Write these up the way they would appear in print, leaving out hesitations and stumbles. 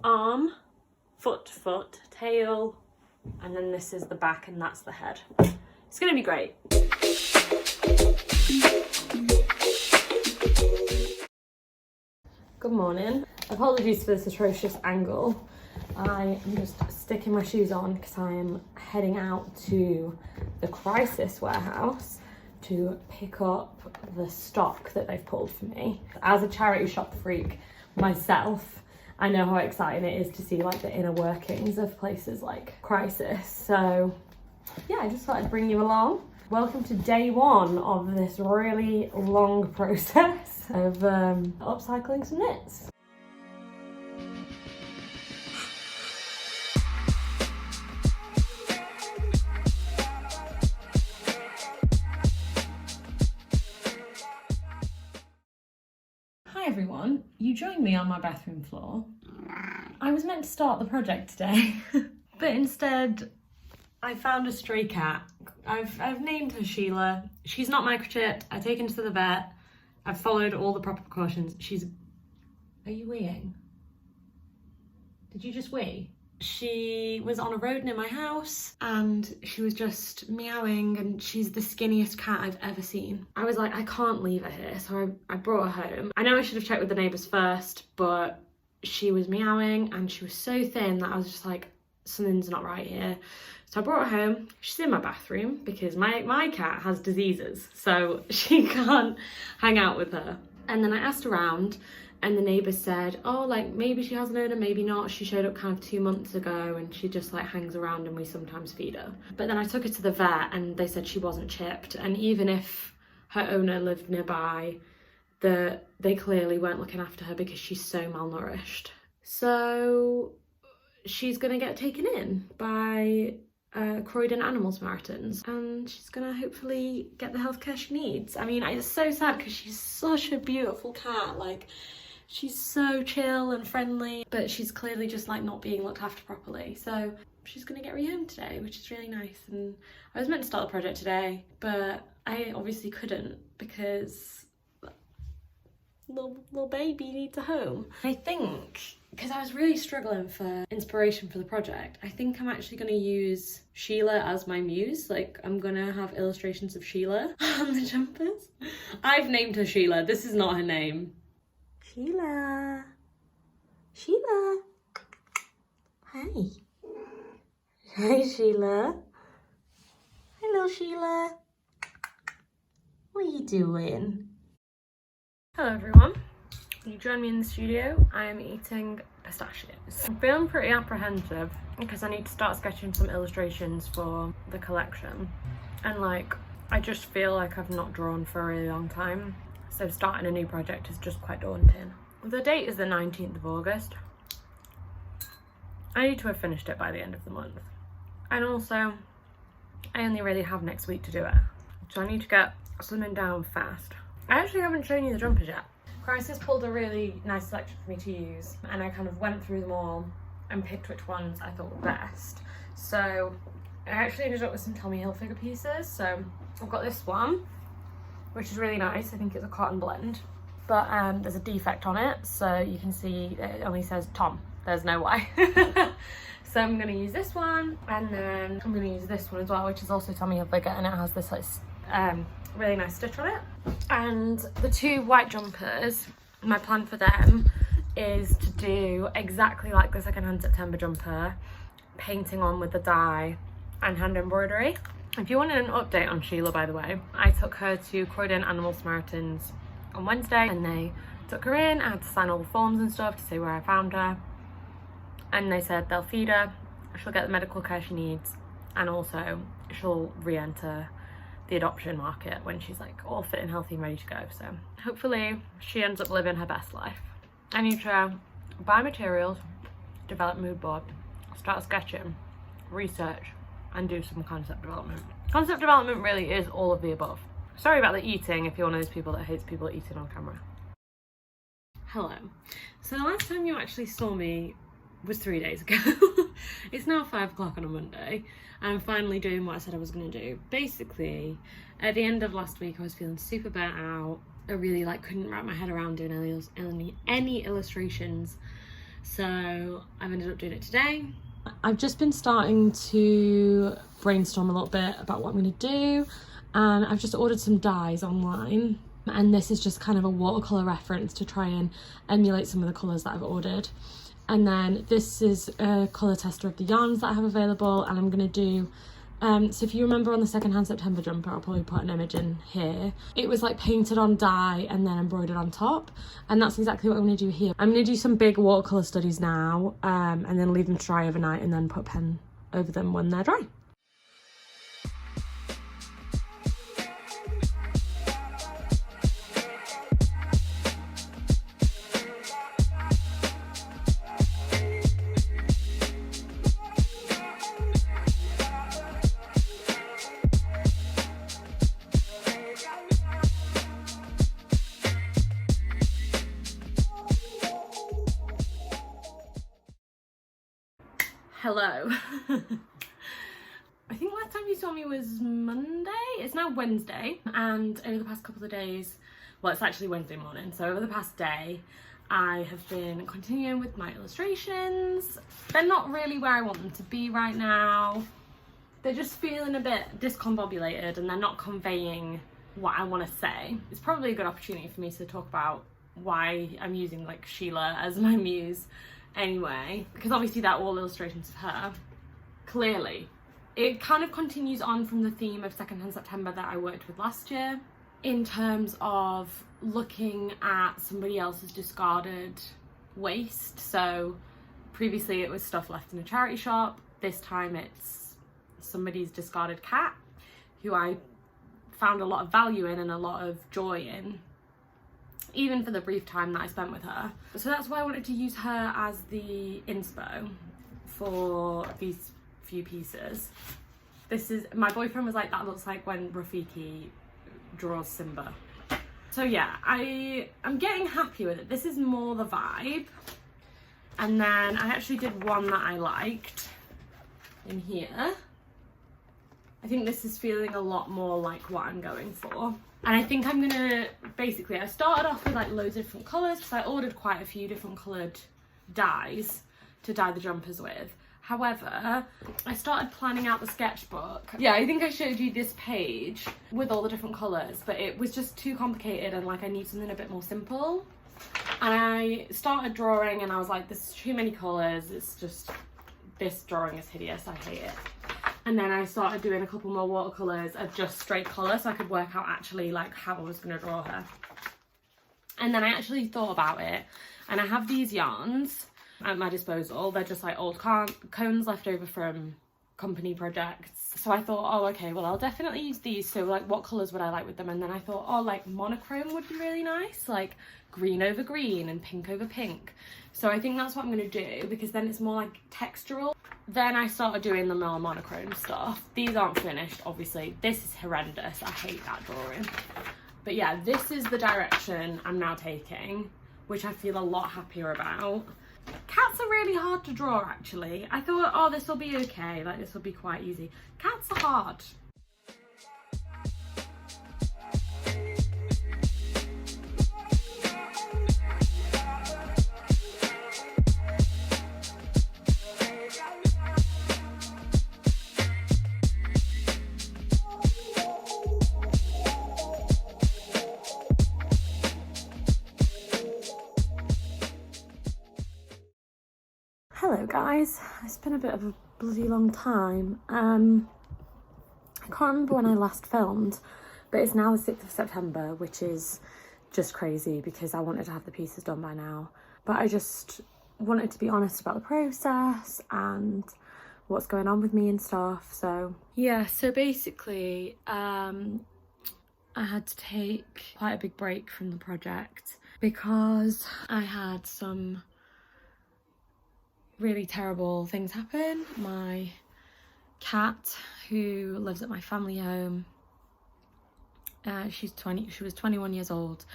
arm, foot to foot, tail, and then this is the back and that's the head. It's gonna be great. Good morning. Apologies for this atrocious angle. I am just sticking my shoes on because I am heading out to the Crisis warehouse to pick up the stock that they've pulled for me. As a charity shop freak myself, I know how exciting it is to see like the inner workings of places like Crisis. So yeah, I just thought I'd bring you along. Welcome to day one of this really long process of upcycling some knits. Hi everyone, you joined me on my bathroom floor. I was meant to start the project today, but instead I found a stray cat. I've named her Sheila. She's not microchipped. I taken her to the vet. I've followed all the proper precautions. Are you weeing? Did you just wee? She was on a road near my house and she was just meowing, and she's the skinniest cat I've ever seen. I was like, I can't leave her here, so I brought her home. I know I should have checked with the neighbours first, but she was meowing and she was so thin that I was just like, something's not right here. So I brought her home. She's in my bathroom because my cat has diseases, so she can't hang out with her. And then I asked around and the neighbours said, oh, like maybe she has an owner, maybe not. She showed up kind of 2 months ago and she just like hangs around and we sometimes feed her. But then I took her to the vet and they said she wasn't chipped. And even if her owner lived nearby, they clearly weren't looking after her because she's so malnourished. So she's gonna get taken in by Croydon animal Samaritans, and she's gonna hopefully get the healthcare she needs. I mean, it's so sad because she's such a beautiful cat. Like, she's so chill and friendly, but she's clearly just like not being looked after properly. So she's gonna get rehomed today, which is really nice. And I was meant to start the project today, but I obviously couldn't because little baby needs a home. I think, because I was really struggling for inspiration for the project, I think I'm actually going to use Sheila as my muse. Like, I'm going to have illustrations of Sheila on the jumpers. I've named her Sheila. This is not her name. Sheila. Sheila. Hi. Hi, Sheila. Hello, Sheila. What are you doing? Hello everyone, you join me in the studio. I am eating pistachios. I'm feeling pretty apprehensive because I need to start sketching some illustrations for the collection, and like I just feel like I've not drawn for a really long time, so starting a new project is just quite daunting. The date is the 19th of August. I need to have finished it by the end of the month, and also I only really have next week to do it, so I need to get something down fast. I actually haven't shown you the jumpers yet. Crisis pulled a really nice selection for me to use, and I kind of went through them all and picked which ones I thought were best. So I actually ended up with some Tommy Hilfiger pieces. So I've got this one, which is really nice. I think it's a cotton blend, but there's a defect on it, so you can see it only says Tom. There's no Y. So I'm going to use this one, and then I'm going to use this one as well, which is also Tommy Hilfiger, and it has this like really nice stitch on it. And the two white jumpers, my plan for them is to do exactly like the secondhand September jumper, painting on with the dye and hand embroidery. If you wanted an update on Sheila, by the way, I took her to Croydon Animal Samaritans on Wednesday and they took her in. I had to sign all the forms and stuff to say where I found her, and they said they'll feed her, she'll get the medical care she needs, and also she'll re-enter the adoption market when she's like all fit and healthy and ready to go. So hopefully she ends up living her best life. I need to buy materials, develop mood board, start sketching, research, and do some concept development. Concept development really is all of the above. Sorry about the eating if you're one of those people that hates people eating on camera. Hello. So the last time you actually saw me was 3 days ago. It's now 5 o'clock on a Monday. I'm finally doing what I said I was going to do. Basically, at the end of last week, I was feeling super burnt out. I really couldn't wrap my head around doing any illustrations So I've ended up doing it today. I've just been starting to brainstorm a little bit about what I'm going to do, and I've just ordered some dyes online, and this is just kind of a watercolour reference to try and emulate some of the colours that I've ordered. And then this is a colour tester of the yarns that I have available, and I'm going to do so if you remember on the secondhand September jumper, I'll probably put an image in here. It was like painted on dye and then embroidered on top, and that's exactly what I'm going to do here. I'm going to do some big watercolour studies now, and then leave them to dry overnight and then put pen over them when they're dry. Hello. I think last time you saw me was Monday. It's now Wednesday, and over the past couple of days, well, it's actually Wednesday morning, so over the past day I have been continuing with my illustrations. They're not really where I want them to be right now. They're just feeling a bit discombobulated and they're not conveying what I want to say. It's probably a good opportunity for me to talk about why I'm using like Sheila as my muse anyway, because obviously they're all illustrations of her. Clearly it kind of continues on from the theme of secondhand September that I worked with last year, in terms of looking at somebody else's discarded waste. So previously it was stuff left in a charity shop, this time it's somebody's discarded cat who I found a lot of value in and a lot of joy in, even for the brief time that I spent with her. So that's why I wanted to use her as the inspo for these few pieces. This is, my boyfriend was like, that looks like when Rafiki draws Simba. So yeah, I'm getting happy with it. This is more the vibe. And then I actually did one that I liked in here. I think this is feeling a lot more like what I'm going for. And I think I'm gonna, basically, I started off with like loads of different colours because I ordered quite a few different coloured dyes to dye the jumpers with. However, I started planning out the sketchbook. Yeah, I think I showed you this page with all the different colours, but it was just too complicated and like I need something a bit more simple. And I started drawing and I was like, there's too many colours, it's just, this drawing is hideous, I hate it. And then I started doing a couple more watercolours of just straight colour so I could work out actually like how I was going to draw her. And then I actually thought about it, and I have these yarns at my disposal. They're just like old cones left over from company projects. So I thought, oh okay, well I'll definitely use these. So like what colours would I like with them? And then I thought, oh, like monochrome would be really nice, like green over green and pink over pink. So I think that's what I'm going to do, because then it's more like textural. Then I started doing the more monochrome stuff. These aren't finished, obviously. This is horrendous. I hate that drawing. But yeah, this is the direction I'm now taking, which I feel a lot happier about. Cats are really hard to draw, actually. I thought, oh, this will be okay. Like, this will be quite easy. Cats are hard. Hello guys, it's been a bit of a bloody long time. I can't remember when I last filmed, but it's now the 6th of September, which is just crazy because I wanted to have the pieces done by now. But I just wanted to be honest about the process and what's going on with me and stuff. So yeah, so basically I had to take quite a big break from the project because I had some really terrible things happen. My cat, who lives at my family home, she was 21 years old,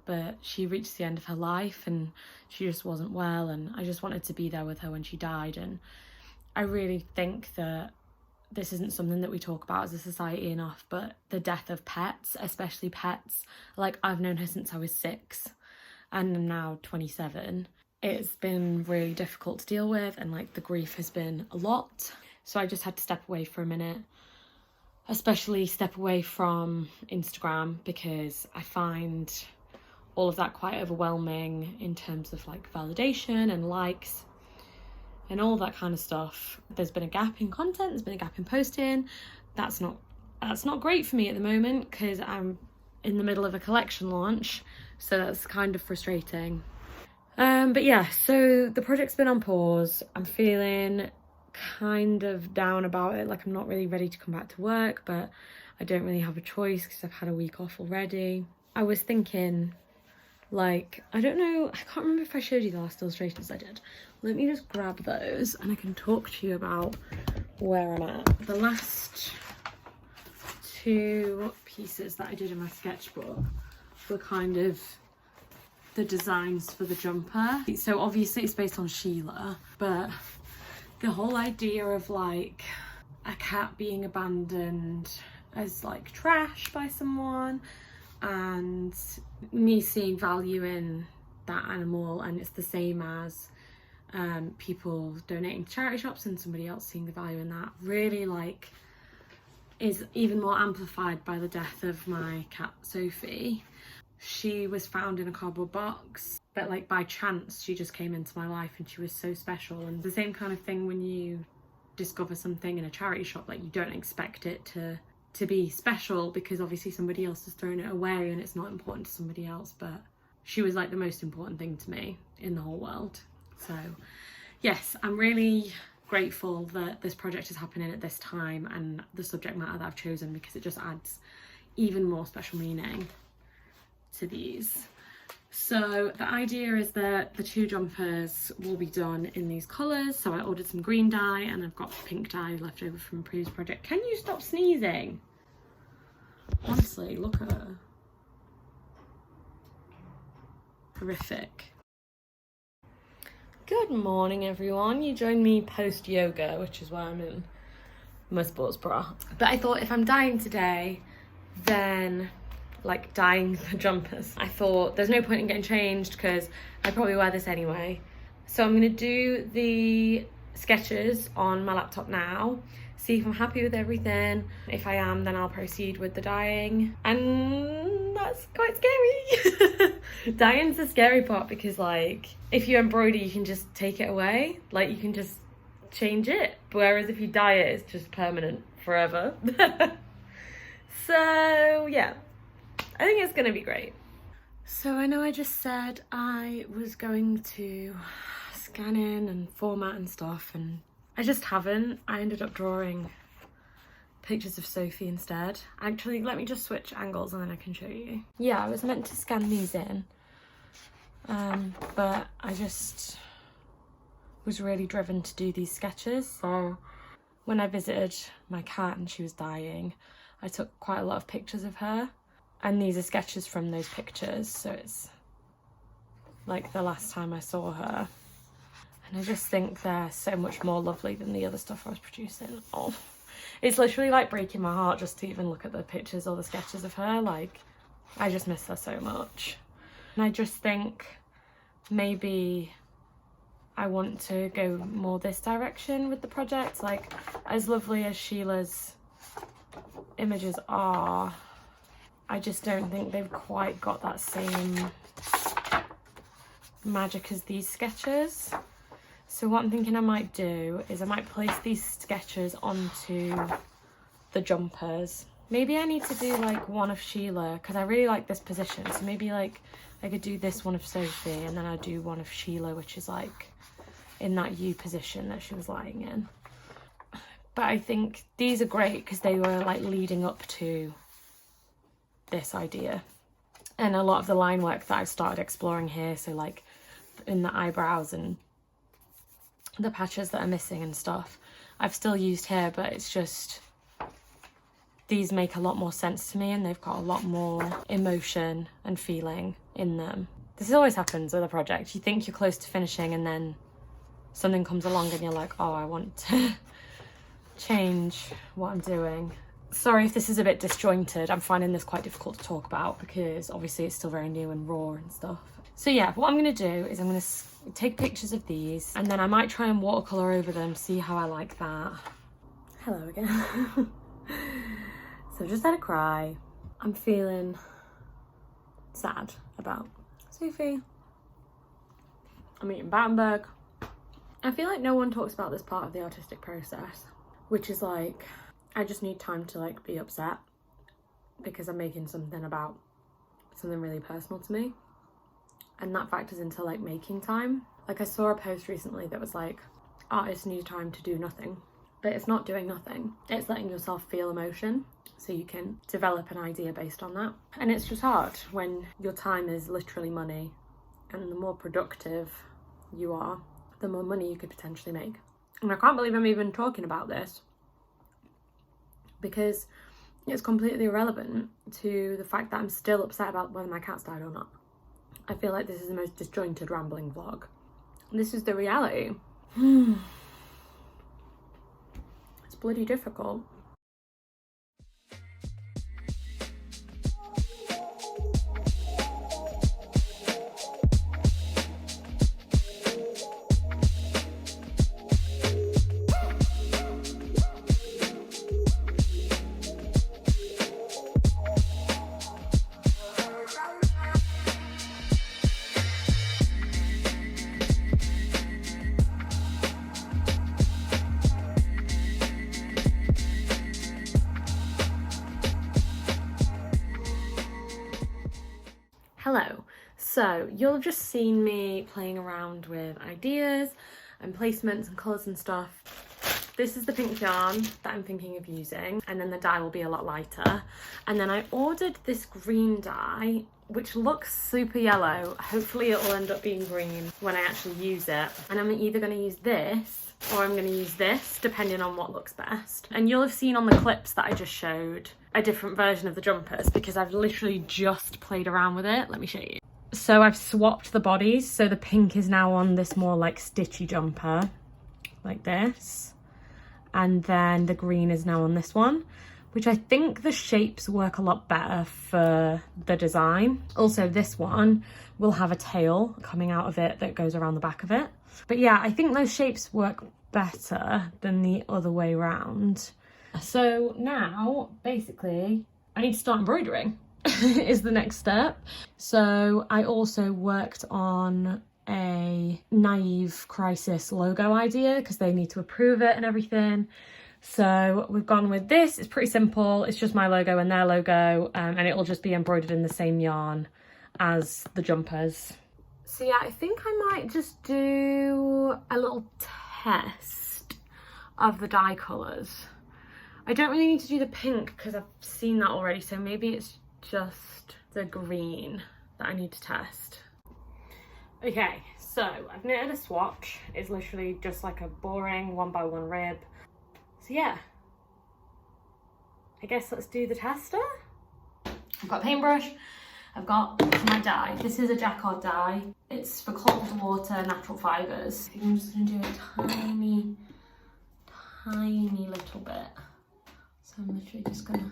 but she reached the end of her life and she just wasn't well, and I just wanted to be there with her when she died. And I really think that this isn't something that we talk about as a society enough, but the death of pets, especially pets, like I've known her since I was 6 and I'm now 27. it's been really difficult to deal with, and like the grief has been a lot. So I just had to step away for a minute, especially step away from Instagram, because I find all of that quite overwhelming in terms of like validation and likes and all that kind of stuff. There's been a gap in content, there's been a gap in posting. That's not great for me at the moment because I'm in the middle of a collection launch, so that's kind of frustrating. But yeah, so the project's been on pause. I'm feeling kind of down about it, like I'm not really ready to come back to work, but I don't really have a choice because I've had a week off already. I was thinking, like, I don't know, I can't remember if I showed you the last illustrations I did. Let me just grab those and I can talk to you about where I'm at. The last 2 pieces that I did in my sketchbook were kind of the designs for the jumper. So obviously it's based on Sheila, but the whole idea of like a cat being abandoned as like trash by someone, and me seeing value in that animal, and it's the same as people donating to charity shops and somebody else seeing the value in that, really like is even more amplified by the death of my cat Sophie. She was found in a cardboard box, but like by chance she just came into my life and she was so special. And the same kind of thing when you discover something in a charity shop, like you don't expect it to be special because obviously somebody else has thrown it away and it's not important to somebody else, but she was like the most important thing to me in the whole world. So yes, I'm really grateful that this project is happening at this time and the subject matter that I've chosen, because it just adds even more special meaning to these. So the idea is that the 2 jumpers will be done in these colours. So I ordered some green dye and I've got pink dye left over from a previous project. Can you stop sneezing? Honestly, look at her. Horrific. Good morning everyone. You joined me post yoga, which is why I'm in my sports bra. But I thought if I'm dyeing today, then like dyeing the jumpers, I thought there's no point in getting changed because I probably wear this anyway. So I'm gonna do the sketches on my laptop now, see if I'm happy with everything. If I am, then I'll proceed with the dyeing, and that's quite scary. Dyeing's the scary part because like if you embroider you can just take it away, like you can just change it, whereas if you dye it it's just permanent forever. So yeah, I think it's gonna be great. So I know I just said I was going to scan in and format and stuff, and I just haven't. I ended up drawing pictures of Sophie instead. Actually, let me just switch angles and then I can show you. Yeah, I was meant to scan these in, but I just was really driven to do these sketches. So when I visited my cat and she was dying, I took quite a lot of pictures of her. And these are sketches from those pictures, so it's like the last time I saw her. And I just think they're so much more lovely than the other stuff I was producing. Oh, it's literally like breaking my heart just to even look at the pictures or the sketches of her. Like, I just miss her so much. And I just think maybe I want to go more this direction with the project. Like, as lovely as Sheila's images are, I just don't think they've quite got that same magic as these sketches. So what I'm thinking I might do is I might place these sketches onto the jumpers. Maybe I need to do like one of Sheila because I really like this position. So maybe like I could do this one of Sophie and then I'd do one of Sheila, which is like in that U position that she was lying in. But I think these are great because they were like leading up to this idea, and a lot of the line work that I've started exploring here, so like in the eyebrows and the patches that are missing and stuff, I've still used here, but it's just these make a lot more sense to me and they've got a lot more emotion and feeling in them. This always happens with a project. You think you're close to finishing and then something comes along and you're like, oh, I want to change what I'm doing. Sorry if this is a bit disjointed. I'm finding this quite difficult to talk about because obviously it's still very new and raw and stuff. So yeah, what I'm going to do is I'm going to take pictures of these, and then I might try and watercolour over them, see how I like that. Hello again. So I've just had a cry. I'm feeling sad about Sophie. I'm eating Battenberg. I feel like no one talks about this part of the artistic process, which is like, I just need time to like be upset because I'm making something about something really personal to me. And that factors into like making time. Like I saw a post recently that was like, artists need time to do nothing. But it's not doing nothing. It's letting yourself feel emotion so you can develop an idea based on that. And it's just hard when your time is literally money, and the more productive you are, the more money you could potentially make. And I can't believe I'm even talking about this because it's completely irrelevant to the fact that I'm still upset about whether my cat's died or not. I feel like this is the most disjointed, rambling vlog. This is the reality. It's bloody difficult. Hello. So you'll have just seen me playing around with ideas and placements and colours and stuff. This is the pink yarn that I'm thinking of using, and then the dye will be a lot lighter. And then I ordered this green dye, which looks super yellow. Hopefully it will end up being green when I actually use it. And I'm either going to use this or I'm going to use this, depending on what looks best. And you'll have seen on the clips that I just showed a different version of the jumpers because I've literally just played around with it. Let me show you. So I've swapped the bodies. So the pink is now on this more like stitchy jumper, like this. And then the green is now on this one, which I think the shapes work a lot better for the design. Also, this one will have a tail coming out of it that goes around the back of it. But yeah, I think those shapes work better than the other way around. So now, basically, I need to start embroidering is the next step. So I also worked on a Naive Crisis logo idea because they need to approve it and everything. So we've gone with this. It's pretty simple. It's just my logo and their logo, and it'll just be embroidered in the same yarn as the jumpers. So yeah, I think I might just do a little test of the dye colours. I don't really need to do the pink because I've seen that already, so maybe it's just the green that I need to test. Okay, so I've knitted a swatch. It's literally just like a boring 1x1 rib. So yeah, I guess let's do the tester. I've got a paintbrush, I've got my dye. This is a jacquard dye. It's for cold water, natural fibres. I think I'm just gonna do a tiny, tiny little bit. So I'm literally just gonna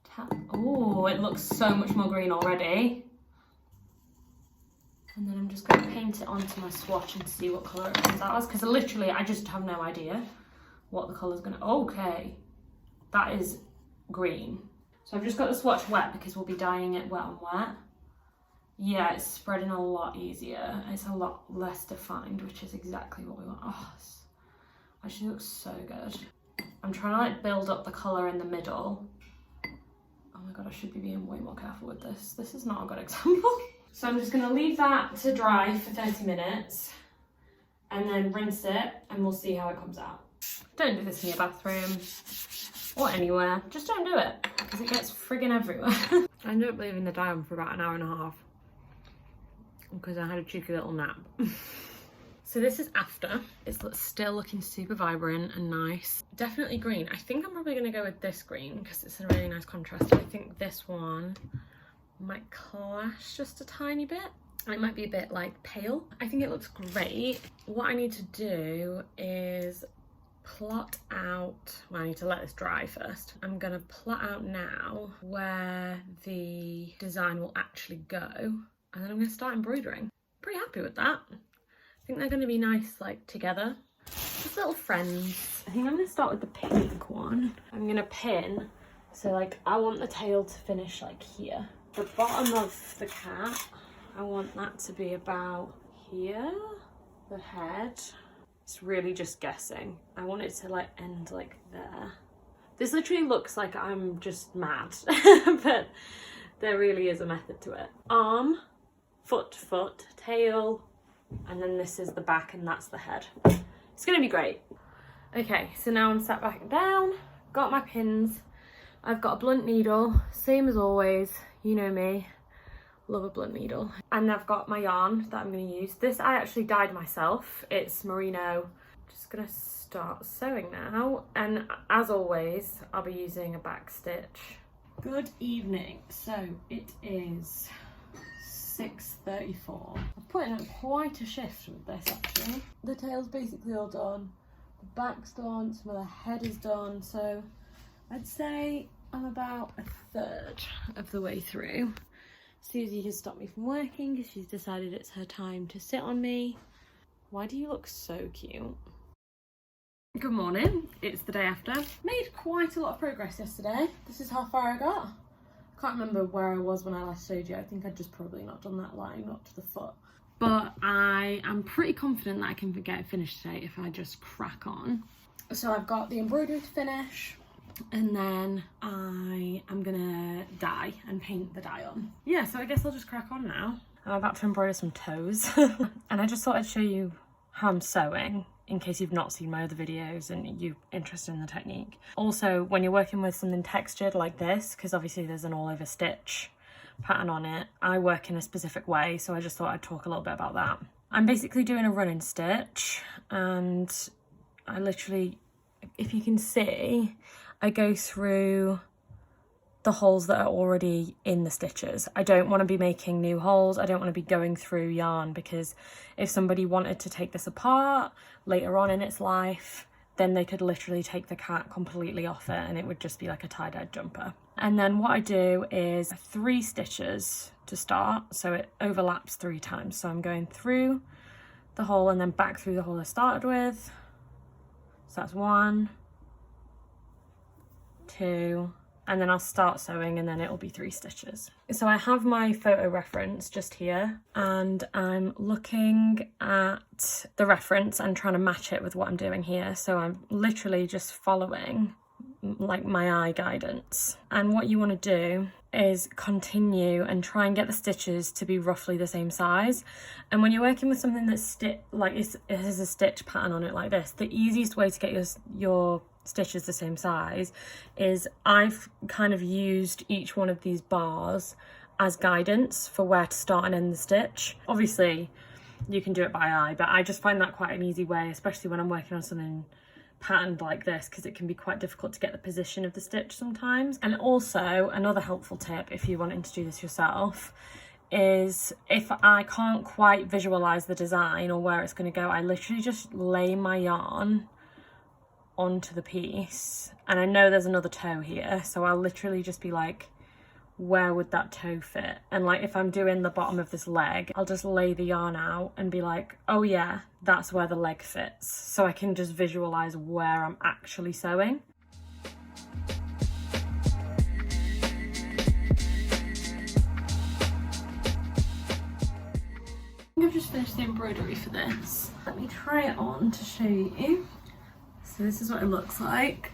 tap. Oh, it looks so much more green already. And then I'm just gonna paint it onto my swatch and see what colour it comes out as, because literally I just have no idea what the colour's gonna, okay, that is green. So I've just got the swatch wet because we'll be dyeing it wet on wet. Yeah, it's spreading a lot easier. It's a lot less defined, which is exactly what we want. Oh, this actually looks so good. I'm trying to like build up the colour in the middle. Oh my God, I should be being way more careful with this. This is not a good example. So I'm just gonna leave that to dry for 30 minutes and then rinse it and we'll see how it comes out. Don't do this in your bathroom or anywhere. Just don't do it because it gets friggin' everywhere. I ended up leaving the dye on for about an hour and a half because I had a cheeky little nap. So this is after. It's still looking super vibrant and nice. Definitely green. I think I'm probably gonna go with this green because it's a really nice contrast. I think this one might clash just a tiny bit. And it might be a bit like pale. I think it looks great. What I need to do is plot out, well, I need to let this dry first. I'm gonna plot out now where the design will actually go, and then I'm gonna start embroidering. pretty happy with that. I think they're going to be nice like together. Just little friends. I think I'm going to start with the pink one. I'm going to pin, so like I want the tail to finish like here. The bottom of the cat, I want that to be about here. The head, it's really just guessing. I want it to like end like there. This literally looks like I'm just mad, but there really is a method to it. Arm, foot, tail, and then this is the back and that's the head. It's gonna be great. Okay, so now I'm sat back down, got my pins. I've got a blunt needle, same as always, you know me, love a blunt needle. And I've got my yarn that I'm gonna use. This I actually dyed myself, it's merino. Just gonna start sewing now, and as always, I'll be using a back stitch. Good evening, so it is 6:34. I've put in quite a shift with this actually. The tail's basically all done, the back's done, some of the head is done, so I'd say I'm about a third of the way through. Susie has stopped me from working because she's decided it's her time to sit on me. Why do you look so cute? Good morning, it's the day after. Made quite a lot of progress yesterday. This is how far I got. I can't remember where I was when I last showed you. I think I'd just probably not done that line, not to the foot. But I am pretty confident that I can get it finished today if I just crack on. So I've got the embroidery to finish, and then I am gonna dye and paint the dye on. Yeah, so I guess I'll just crack on now. I'm about to embroider some toes and I just thought I'd show you how I'm sewing in case you've not seen my other videos and you're interested in the technique. Also, when you're working with something textured like this, because obviously there's an all over stitch pattern on it, I work in a specific way, so I just thought I'd talk a little bit about that. I'm basically doing a running stitch, and I literally, if you can see, I go through the holes that are already in the stitches. I don't want to be making new holes. I don't want to be going through yarn, because if somebody wanted to take this apart later on in its life, then they could literally take the cat completely off it and it would just be like a tie-dyed jumper. And then what I do is 3 stitches to start, so it overlaps 3 times. So I'm going through the hole and then back through the hole I started with. So that's 1, 2, and then I'll start sewing and then it'll be 3 stitches. So I have my photo reference just here, and I'm looking at the reference and trying to match it with what I'm doing here. So I'm literally just following like my eye guidance. And what you want to do is continue and try and get the stitches to be roughly the same size. And when you're working with something that's it has a stitch pattern on it like this, the easiest way to get your stitches the same size is I've kind of used each one of these bars as guidance for where to start and end the stitch. Obviously you can do it by eye, but I just find that quite an easy way, especially when I'm working on something patterned like this, because it can be quite difficult to get the position of the stitch sometimes. And also another helpful tip, if you're wanting to do this yourself, is if I can't quite visualize the design or where it's going to go, I literally just lay my yarn onto the piece, and I know there's another toe here, so I'll literally just be like, where would that toe fit? And like if I'm doing the bottom of this leg, I'll just lay the yarn out and be like, oh yeah, that's where the leg fits, so I can just visualize where I'm actually sewing. I've just finished the embroidery for this. Let me try it on to show you. So this is what it looks like.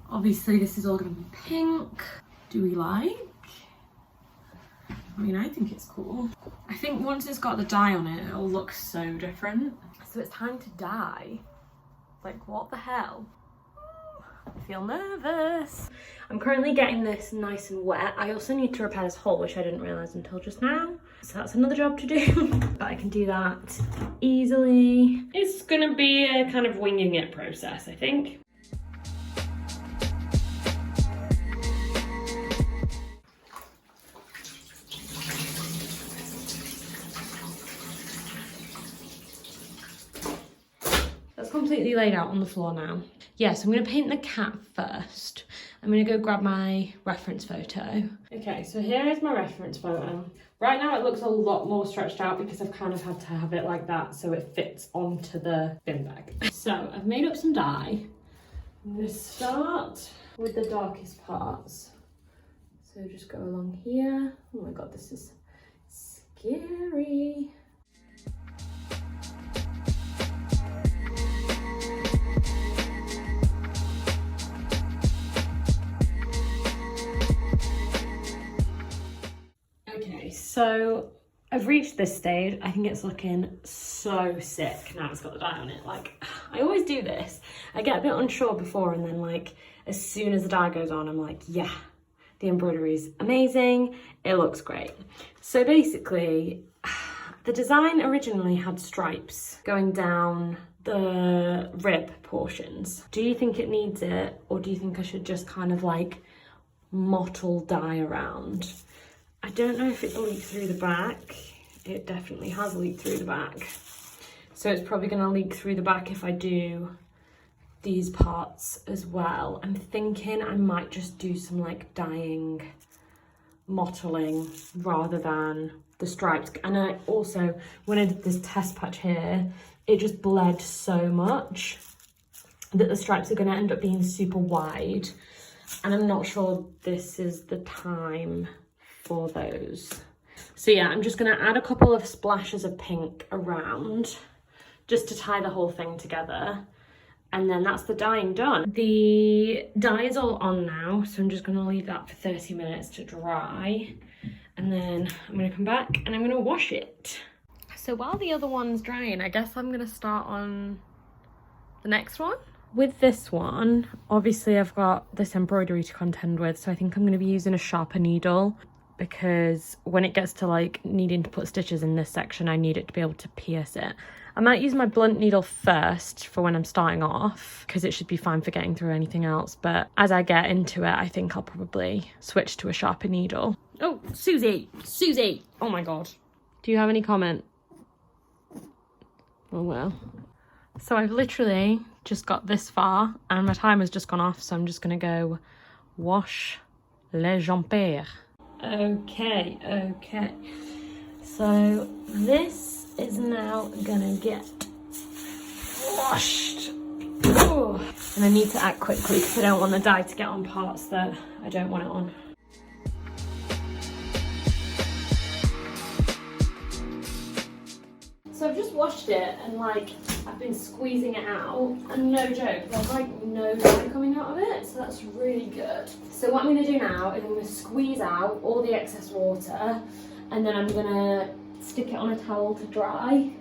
Obviously this is all going to be pink. Do we like? I mean, I think it's cool. I think once it's got the dye on it, it'll look so different. So it's time to dye. Like, what the hell? I feel nervous. I'm currently getting this nice and wet. I also need to repair this hole, which I didn't realise until just now. So that's another job to do, but I can do that easily. It's gonna be a kind of winging it process, I think. That's completely laid out on the floor now. Yeah, so I'm going to paint the cat first. I'm going to go grab my reference photo. Okay, so here is my reference photo. Right now it looks a lot more stretched out because I've kind of had to have it like that so it fits onto the bin bag. So I've made up some dye. I'm going to start with the darkest parts. So just go along here. Oh my god, this is scary. Okay, so I've reached this stage. I think it's looking so sick now it's got the dye on it. Like, I always do this. I get a bit unsure before and then like, as soon as the dye goes on, I'm like, yeah, the embroidery is amazing. It looks great. So basically, the design originally had stripes going down the rib portions. Do you think it needs it? Or do you think I should just kind of like mottle dye around? I don't know if it's leaked through the back. It definitely has leaked through the back. So it's probably gonna leak through the back if I do these parts as well. I'm thinking I might just do some like dyeing, mottling rather than the stripes. And I also, when I did this test patch here, it just bled so much that the stripes are gonna end up being super wide. And I'm not sure this is the time for those. So yeah, I'm just gonna add a couple of splashes of pink around just to tie the whole thing together. And then that's the dyeing done. The dye is all on now, so I'm just gonna leave that for 30 minutes to dry. And then I'm gonna come back and I'm gonna wash it. So while the other one's drying, I guess I'm gonna start on the next one. With this one, obviously I've got this embroidery to contend with, so I think I'm gonna be using a sharper needle because when it gets to like needing to put stitches in this section, I need it to be able to pierce it. I might use my blunt needle first for when I'm starting off because it should be fine for getting through anything else. But as I get into it, I think I'll probably switch to a sharper needle. Oh, Susie, Susie. Oh my God. Do you have any comment? Oh well. So I've literally just got this far and my timer's just gone off. So I'm just going to go wash les jambes. Okay. So this is now gonna get washed. Ooh. And I need to act quickly because I don't want the dye to get on parts that I don't want it on. So I've just washed it and like I've been squeezing it out and no joke, there's like no dye coming out of it, so that's really good. So what I'm going to do now is I'm going to squeeze out all the excess water and then I'm going to stick it on a towel to dry.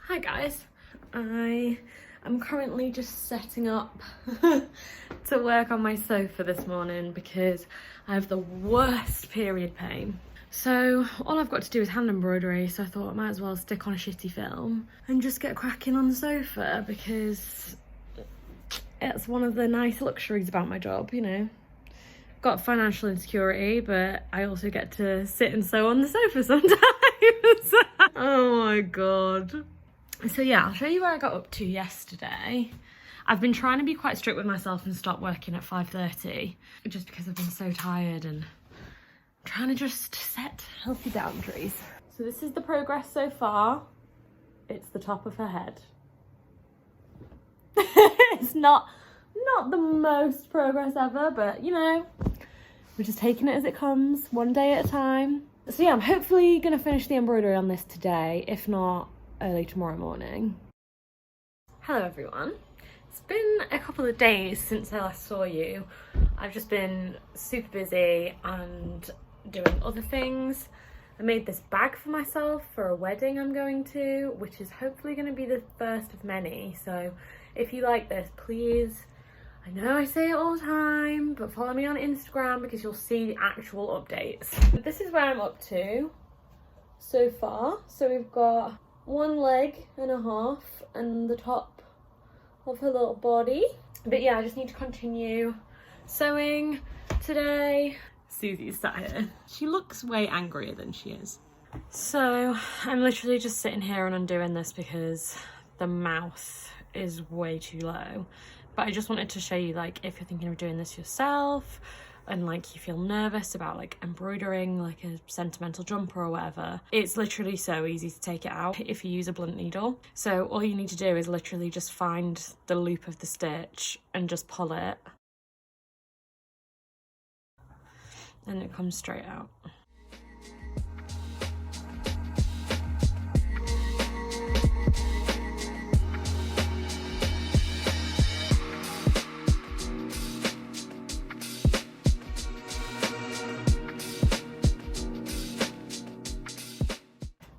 Hi guys, I am currently just setting up to work on my sofa this morning because I have the worst period pain. So all I've got to do is hand embroidery, so I thought I might as well stick on a shitty film and just get cracking on the sofa because it's one of the nice luxuries about my job, you know. Got financial insecurity, but I also get to sit and sew on the sofa sometimes. Oh my God. So yeah, I'll show you where I got up to yesterday. I've been trying to be quite strict with myself and stop working at 5:30 just because I've been so tired and trying to just set healthy boundaries. So this is the progress so far. It's the top of her head. It's not the most progress ever, but you know, we're just taking it as it comes, one day at a time. So yeah, I'm hopefully gonna finish the embroidery on this today, if not early tomorrow morning. Hello everyone. It's been a couple of days since I last saw you. I've just been super busy and doing other things. I made this bag for myself for a wedding I'm going to, which is hopefully going to be the first of many. So if you like this, please, I know I say it all the time, but follow me on Instagram because you'll see the actual updates. This is where I'm up to so far. So we've got 1 leg and a half and the top of her little body. But yeah, I just need to continue sewing today. Susie's sat here. She looks way angrier than she is. So I'm literally just sitting here and undoing this because the mouth is way too low. But I just wanted to show you, like, if you're thinking of doing this yourself and like you feel nervous about like embroidering like a sentimental jumper or whatever, it's literally so easy to take it out if you use a blunt needle. So all you need to do is literally just find the loop of the stitch and just pull it, and it comes straight out.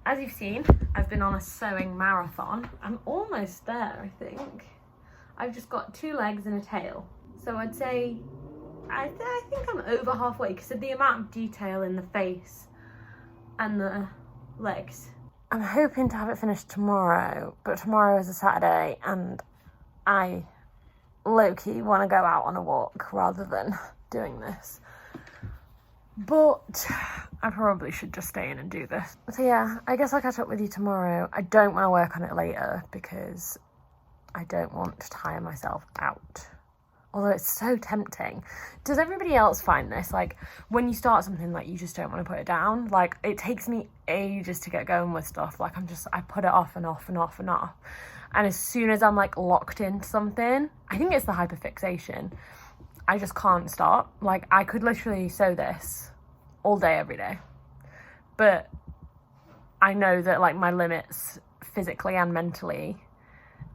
As you've seen, I've been on a sewing marathon. I'm almost there, I think. I've just got 2 legs and a tail. So I'd say, I think I'm over halfway because of the amount of detail in the face and the legs. I'm hoping to have it finished tomorrow, but tomorrow is a Saturday and I low-key want to go out on a walk rather than doing this. But I probably should just stay in and do this. So yeah, I guess I'll catch up with you tomorrow. I don't want to work on it later because I don't want to tire myself out. Although it's so tempting. Does everybody else find this? Like, when you start something, like, you just don't want to put it down. Like, it takes me ages to get going with stuff. Like, I put it off and off and off and off. And as soon as I'm, like, locked into something, I think it's the hyperfixation. I just can't stop. Like, I could literally sew this all day, every day. But I know that, like, my limits physically and mentally,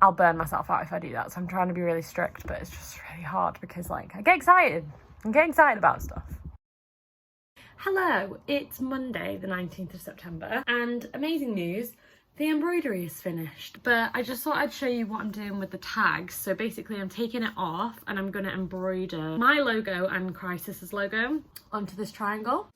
I'll burn myself out if I do that. So I'm trying to be really strict, but it's just really hard because, like, I get excited. I'm getting excited about stuff. Hello, it's Monday, the 19th of September, and amazing news, the embroidery is finished. But I just thought I'd show you what I'm doing with the tags. So basically I'm taking it off and I'm going to embroider my logo and Crisis's logo onto this triangle.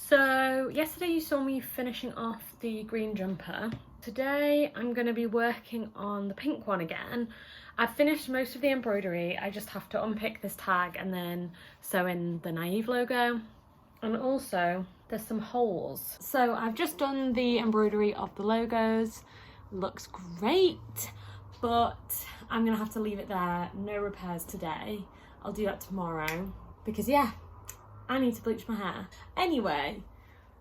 So yesterday you saw me finishing off the green jumper. Today I'm going to be working on the pink one again. I've finished most of the embroidery. I just have to unpick this tag and then sew in the Naive logo. And also there's some holes. So I've just done the embroidery of the logos. Looks great, but I'm going to have to leave it there. No repairs today. I'll do that tomorrow because yeah, I need to bleach my hair. Anyway,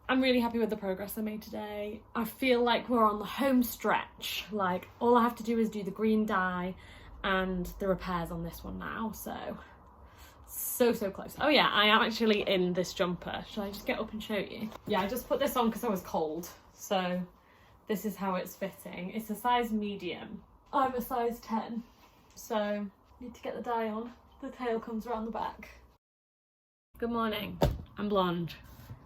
I'm really happy with the progress I made today. I feel like we're on the home stretch. Like, all I have to do is do the green dye and the repairs on this one now. So close. Oh yeah, I am actually in this jumper. Shall I just get up and show you? Yeah, I just put this on because I was cold. So this is how it's fitting. It's a size medium. I'm a size 10. So need to get the dye on. The tail comes around the back. Good morning, I'm blonde.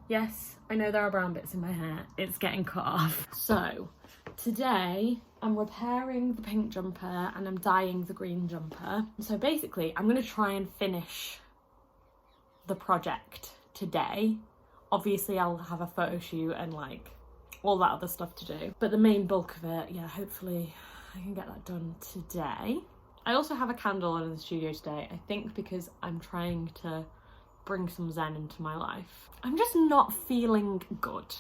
Yes, I know there are brown bits in my hair. It's getting cut off. So today I'm repairing the pink jumper and I'm dyeing the green jumper. So basically I'm gonna try and finish the project today. Obviously I'll have a photo shoot and like all that other stuff to do. But the main bulk of it, yeah, hopefully I can get that done today. I also have a candle on in the studio today, I think because I'm trying to bring some zen into my life. I'm just not feeling good.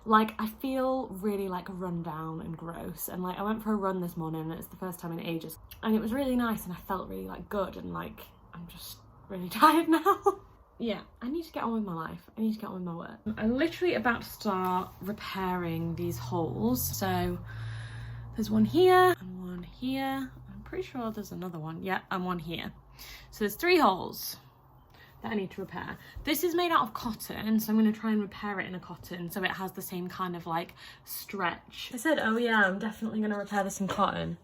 Like, I feel really like run down and gross, and like I went for a run this morning and it's the first time in ages and it was really nice and I felt really like good, and like I'm just really tired now. Yeah, I need to get on with my life. I need to get on with my work. I'm literally about to start repairing these holes. So there's one here and one here. I'm pretty sure there's another one. Yeah, and one here. So there's 3 holes that I need to repair. This is made out of cotton, so I'm going to try and repair it in a cotton so it has the same kind of like stretch. I said, oh yeah, I'm definitely going to repair this in cotton.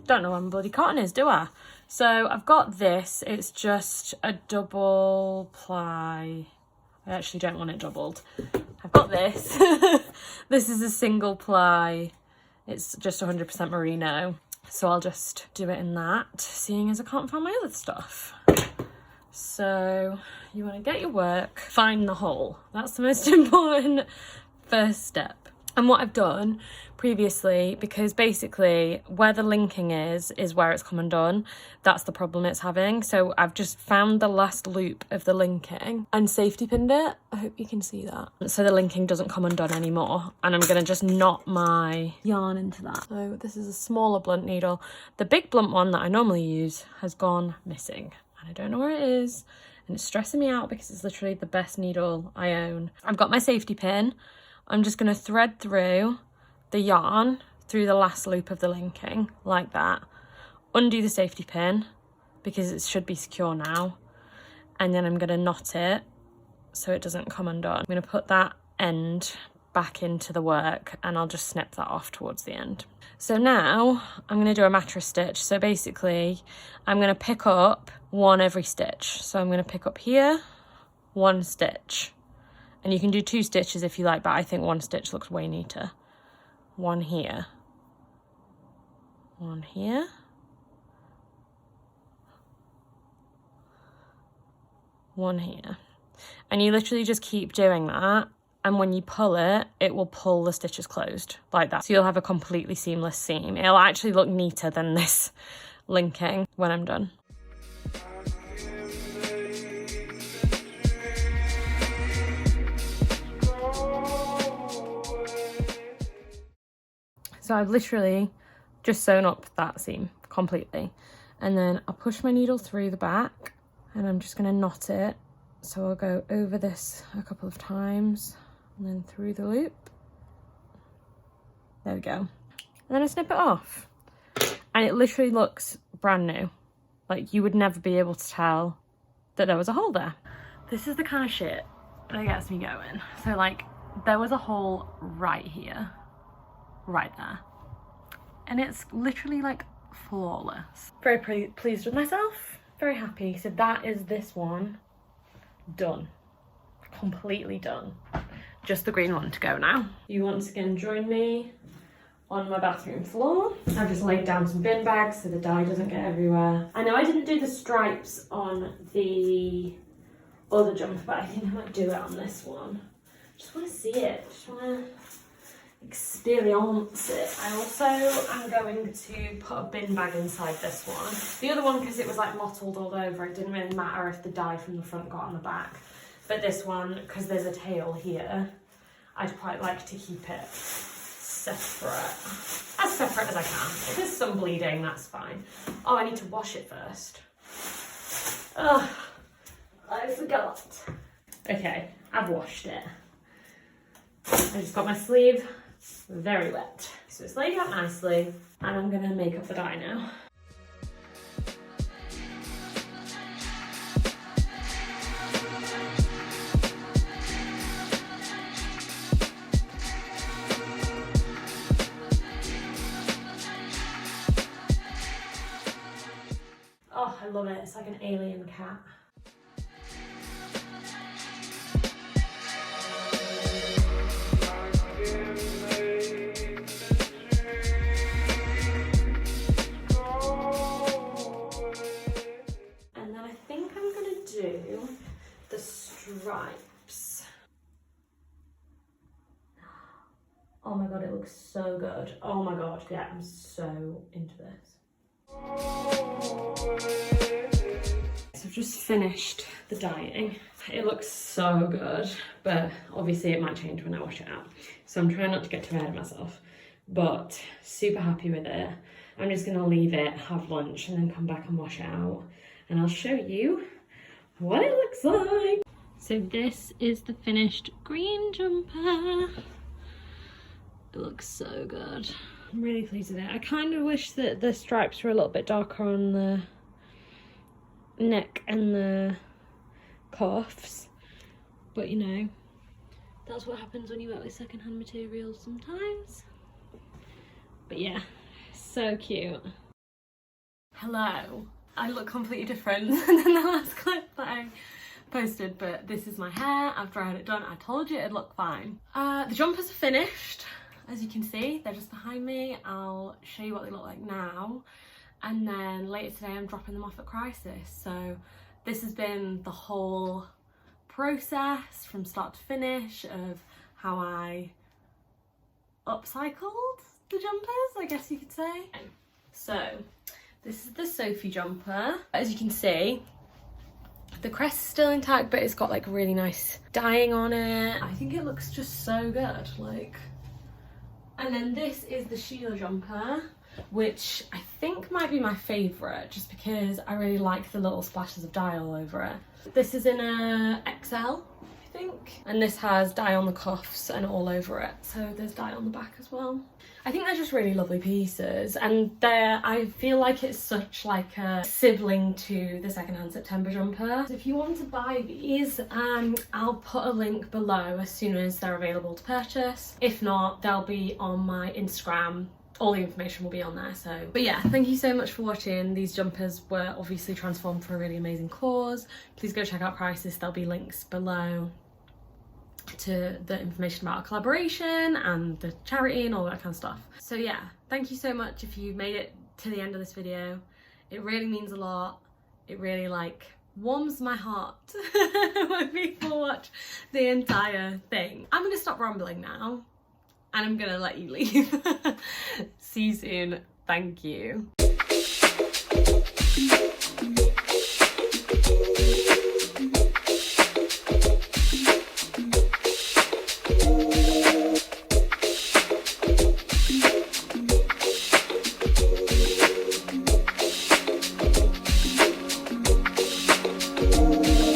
Don't know what bloody cotton is, do I? So I've got this. It's just a double ply. I actually don't want it doubled. I've got this. This is a single ply. It's just 100% merino. So I'll just do it in that, seeing as I can't find my other stuff. So you want to get your work, find the hole. That's the most important first step. And what I've done previously, because basically where the linking is where it's come undone. That's the problem it's having. So I've just found the last loop of the linking and safety pinned it. I hope you can see that. So the linking doesn't come undone anymore. And I'm gonna just knot my yarn into that. So this is a smaller blunt needle. The big blunt one that I normally use has gone missing. And I don't know where it is. And it's stressing me out because it's literally the best needle I own. I've got my safety pin. I'm just going to thread through the yarn through the last loop of the linking like that, undo the safety pin because it should be secure now, and then I'm going to knot it so it doesn't come undone. I'm going to put that end back into the work and I'll just snip that off towards the end. So now I'm going to do a mattress stitch. So basically I'm going to pick up one every stitch. So I'm going to pick up here, one stitch. And you can do 2 stitches if you like, but I think 1 stitch looks way neater. 1 here. 1 here. 1 here. And you literally just keep doing that. And when you pull it, it will pull the stitches closed like that. So you'll have a completely seamless seam. It'll actually look neater than this linking when I'm done. So I've literally just sewn up that seam completely. And then I'll push my needle through the back and I'm just gonna knot it. So I'll go over this a couple of times and then through the loop. There we go. And then I snip it off. And it literally looks brand new. Like you would never be able to tell that there was a hole there. This is the kind of shit that gets me going. So like there was a hole right here. Right there, and it's literally like flawless. Very pleased with myself, very happy. So that is this one done, completely done. Just the green one to go now. You once again join me on my bathroom floor. I've just laid down some bin bags so the dye doesn't get everywhere. I know I didn't do the stripes on the other jumper, but I think I might do it on this one. Just want to see it, just want to experience it. I also am going to put a bin bag inside this one. The other one, because it was like mottled all over, it didn't really matter if the dye from the front got on the back. But this one, because there's a tail here, I'd quite like to keep it separate. As separate as I can. If there's some bleeding, that's fine. Oh, I need to wash it first. Oh, I forgot. Okay, I've washed it. I just got my sleeve very wet. So it's laid out nicely and I'm gonna make up the dye now. Oh, I love it. It's like an alien cat. Do the stripes. Oh my god, it looks so good. Oh my god, yeah, I'm so into this. So I've just finished the dyeing. It looks so good, but obviously it might change when I wash it out. So I'm trying not to get too ahead of myself, but super happy with it. I'm just gonna leave it, have lunch, and then come back and wash it out. And I'll show you what it looks like. So this is the finished green jumper. It looks so good. I'm really pleased with it. I kind of wish that the stripes were a little bit darker on the neck and the cuffs, but you know, that's what happens when you work with secondhand materials sometimes. But yeah, so cute. Hello. I look completely different than the last clip that I posted, but this is my hair. I've dried it done. I told you it'd look fine. The jumpers are finished, as you can see. They're just behind me. I'll show you what they look like now. And then later today, I'm dropping them off at Crisis. So this has been the whole process from start to finish of how I upcycled the jumpers, I guess you could say. So this is the Sophie jumper. As you can see, the crest is still intact, but it's got like really nice dyeing on it. I think it looks just so good, like. And then this is the Sheila jumper, which I think might be my favourite, just because I really like the little splashes of dye all over it. This is in a XL, I think, and this has dye on the cuffs and all over it, so there's dye on the back as well. I think they're just really lovely pieces, and I feel like it's such like a sibling to the secondhand September jumper. So if you want to buy these, I'll put a link below as soon as they're available to purchase. If not, they'll be on my Instagram. All the information will be on there. So, but yeah, thank you so much for watching. These jumpers were obviously transformed for a really amazing cause. Please go check out prices. There'll be links below to the information about our collaboration and the charity and all that kind of stuff. So yeah, thank you so much if you made it to the end of this video. It really means a lot. It really like warms my heart when people watch the entire thing. I'm gonna stop rambling now and I'm gonna let you leave. See you soon. Thank you.